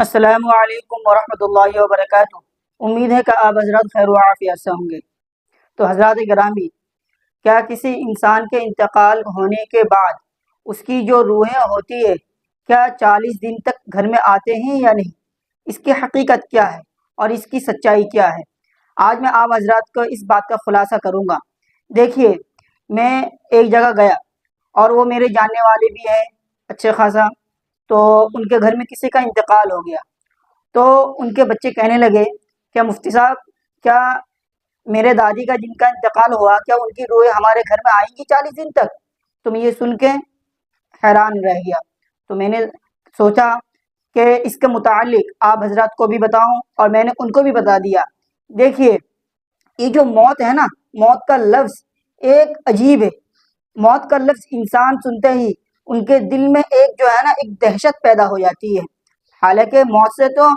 السلام علیکم ورحمۃ اللہ وبرکاتہ۔ امید ہے کہ آپ حضرات خیر و عافیت سے ہوں گے۔ تو حضرات گرامی، کیا کسی انسان کے انتقال ہونے کے بعد اس کی جو روحیں ہوتی ہے کیا 40 دن تک گھر میں آتے ہیں یا نہیں؟ اس کی حقیقت کیا ہے اور اس کی سچائی کیا ہے؟ آج میں آپ حضرات کو اس بات کا خلاصہ کروں گا۔ دیکھیے، میں ایک جگہ گیا اور وہ میرے جاننے والے بھی ہیں اچھے خاصا، تو ان کے گھر میں کسی کا انتقال ہو گیا، تو ان کے بچے کہنے لگے کہ مفتی صاحب، کیا میرے دادی کا جن کا انتقال ہوا کیا ان کی روحیں ہمارے گھر میں آئیں گی 40 دن تک؟ تو میں یہ سن کے حیران رہ گیا۔ تو میں نے سوچا کہ اس کے متعلق آپ حضرات کو بھی بتاؤں، اور میں نے ان کو بھی بتا دیا۔ دیکھیے، یہ جو موت ہے نا، موت کا لفظ ایک عجیب ہے۔ موت کا لفظ انسان سنتے ہی ان کے دل میں ایک جو ہے نا ایک دہشت پیدا ہو جاتی ہے۔ حالانکہ موت سے تو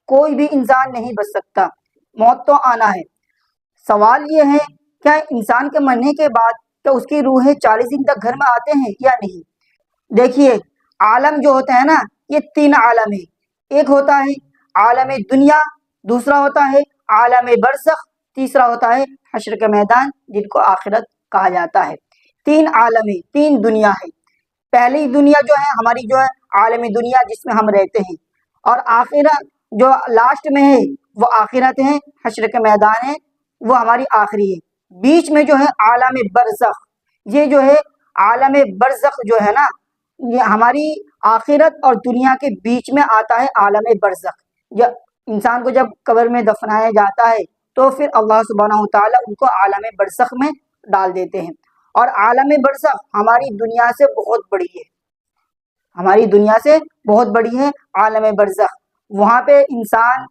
کوئی بھی انسان نہیں بچ سکتا، موت تو آنا ہے۔ سوال یہ ہے، کیا انسان کے مرنے کے بعد کیا اس کی روحیں 40 دن تک گھر میں آتے ہیں یا نہیں؟ دیکھیے، عالم جو ہوتا ہے نا، یہ 3 عالم ہے۔ ایک ہوتا ہے عالم دنیا، دوسرا ہوتا ہے عالم برزخ، تیسرا ہوتا ہے حشر کے میدان جن کو آخرت کہا جاتا ہے۔ 3 عالم ہے، 3 دنیا ہے۔ پہلی دنیا جو ہے ہماری جو ہے عالم دنیا جس میں ہم رہتے ہیں، اور آخرت جو لاسٹ میں ہے وہ آخرت ہے، حشر کے میدان ہے، وہ ہماری آخری ہے۔ بیچ میں جو ہے عالم برزخ، یہ جو ہے عالم برزخ جو ہے نا، یہ ہماری آخرت اور دنیا کے بیچ میں آتا ہے عالم برزخ۔ جب انسان کو جب قبر میں دفنایا جاتا ہے تو پھر اللہ سبحانہ وتعالیٰ ان کو عالم برزخ میں ڈال دیتے ہیں۔ اور عالم برزخ ہماری دنیا سے بہت بڑی ہے، ہماری دنیا سے بہت بڑی ہے عالم برزخ۔ وہاں پہ انسان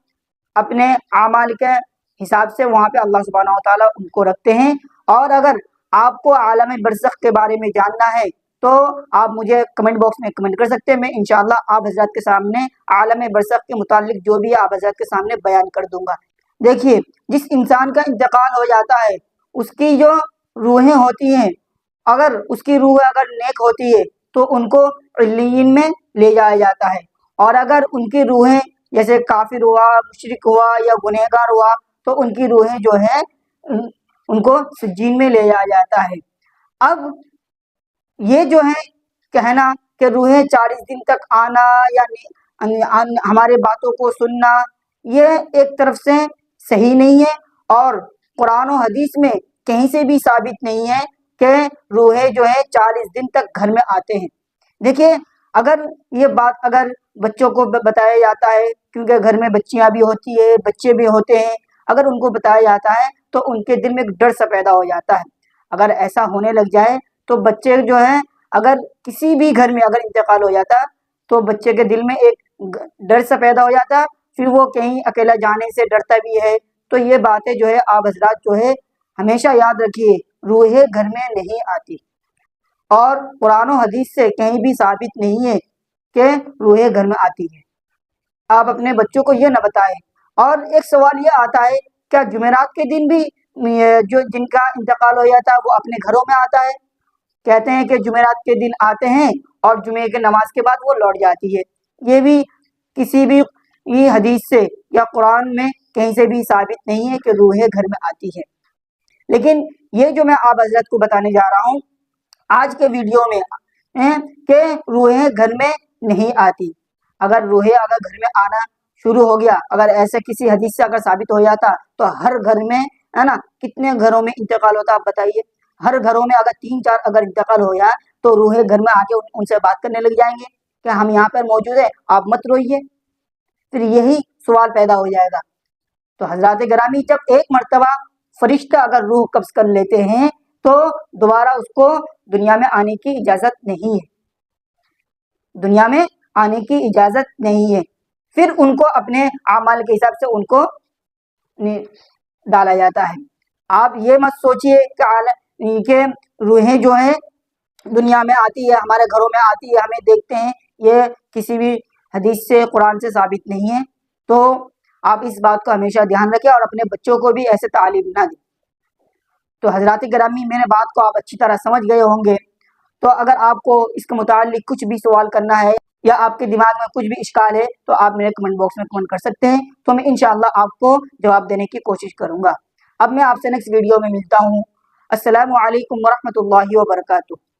اپنے اعمال کے حساب سے وہاں پہ اللہ سبحانہ وتعالیٰ ان کو رکھتے ہیں۔ اور اگر آپ کو عالم برزخ کے بارے میں جاننا ہے تو آپ مجھے کمنٹ باکس میں کمنٹ کر سکتے ہیں، میں انشاءاللہ آپ حضرات کے سامنے عالم برزخ کے متعلق جو بھی آپ حضرات کے سامنے بیان کر دوں گا۔ دیکھیے، جس انسان کا انتقال ہو جاتا ہے اس کی جو روحیں ہوتی ہیں، اگر اس کی روح اگر نیک ہوتی ہے تو ان کو علیین میں لے جایا جاتا ہے، اور اگر ان کی روحیں جیسے کافر ہوا، مشرک ہوا یا گنہگار ہوا تو ان کی روحیں جو ہے ان کو سجین میں لے جایا جاتا ہے۔ اب یہ جو ہے کہنا کہ روحیں 40 دن تک آنا یا ہمارے باتوں کو سننا، یہ ایک طرف سے صحیح نہیں ہے، اور قرآن و حدیث میں کہیں سے بھی ثابت نہیں ہے کہ روحیں جو ہے 40 دن تک گھر میں آتے ہیں۔ دیکھیے، اگر یہ بات اگر بچوں کو بتایا جاتا ہے، کیونکہ گھر میں بچیاں بھی ہوتی ہے، بچے بھی ہوتے ہیں، اگر ان کو بتایا جاتا ہے تو ان کے دل میں ایک ڈر سا پیدا ہو جاتا ہے۔ اگر ایسا ہونے لگ جائے تو بچے جو ہیں، اگر کسی بھی گھر میں اگر انتقال ہو جاتا تو بچے کے دل میں ایک ڈر سا پیدا ہو جاتا، پھر وہ کہیں اکیلا جانے سے ڈرتا بھی ہے۔ تو یہ باتیں جو ہے آپ حضرات جو ہے ہمیشہ یاد رکھیے، روحیں گھر میں نہیں آتی، اور قرآن و حدیث سے کہیں بھی ثابت نہیں ہے کہ روحیں گھر میں آتی ہیں۔ آپ اپنے بچوں کو یہ نہ بتائیں۔ اور ایک سوال یہ آتا ہے، کیا جمعرات کے دن بھی جو جن کا انتقال ہو جاتا ہے وہ اپنے گھروں میں آتا ہے؟ کہتے ہیں کہ جمعرات کے دن آتے ہیں اور جمعے کے نماز کے بعد وہ لوٹ جاتی ہے۔ یہ بھی کسی بھی حدیث سے یا قرآن میں کہیں سے بھی ثابت نہیں ہے کہ روحیں گھر میں آتی ہے۔ لیکن یہ جو میں آپ حضرت کو بتانے جا رہا ہوں آج کے ویڈیو میں کہ روحیں گھر میں نہیں آتی۔ اگر روحیں اگر گھر میں آنا شروع ہو گیا، اگر ایسے کسی حدیث سے اگر ثابت ہو جاتا تو ہر گھر میں ہے نا کتنے گھروں میں انتقال ہوتا آپ بتائیے۔ ہر گھروں میں اگر 3-4 اگر انتقال ہو جائے تو روحیں گھر میں آ کے ان سے بات کرنے لگ جائیں گے کہ ہم یہاں پر موجود ہیں، آپ مت روئیے۔ پھر یہی سوال پیدا ہو جائے گا۔ تو حضرات گرامی، جب ایک مرتبہ فرشتہ اگر روح قبض کر لیتے ہیں تو دوبارہ اس کو دنیا میں آنے کی اجازت نہیں ہے، دنیا میں آنے کی اجازت نہیں ہے۔ پھر ان کو اپنے اعمال کے حساب سے ان کو ڈالا جاتا ہے۔ آپ یہ مت سوچئے کہ روحیں جو ہیں دنیا میں آتی ہے، ہمارے گھروں میں آتی ہے، ہمیں دیکھتے ہیں، یہ کسی بھی حدیث سے قرآن سے ثابت نہیں ہے۔ تو آپ اس بات کو ہمیشہ دھیان رکھیں اور اپنے بچوں کو بھی ایسے تعلیم نہ دیں۔ تو حضرات گرامی، میرے بات کو آپ اچھی طرح سمجھ گئے ہوں گے۔ تو اگر آپ کو اس کے متعلق کچھ بھی سوال کرنا ہے یا آپ کے دماغ میں کچھ بھی اشکال ہے تو آپ میرے کمنٹ باکس میں کمنٹ کر سکتے ہیں، تو میں انشاءاللہ آپ کو جواب دینے کی کوشش کروں گا۔ اب میں آپ سے نیکسٹ ویڈیو میں ملتا ہوں۔ السلام علیکم ورحمۃ اللہ وبرکاتہ۔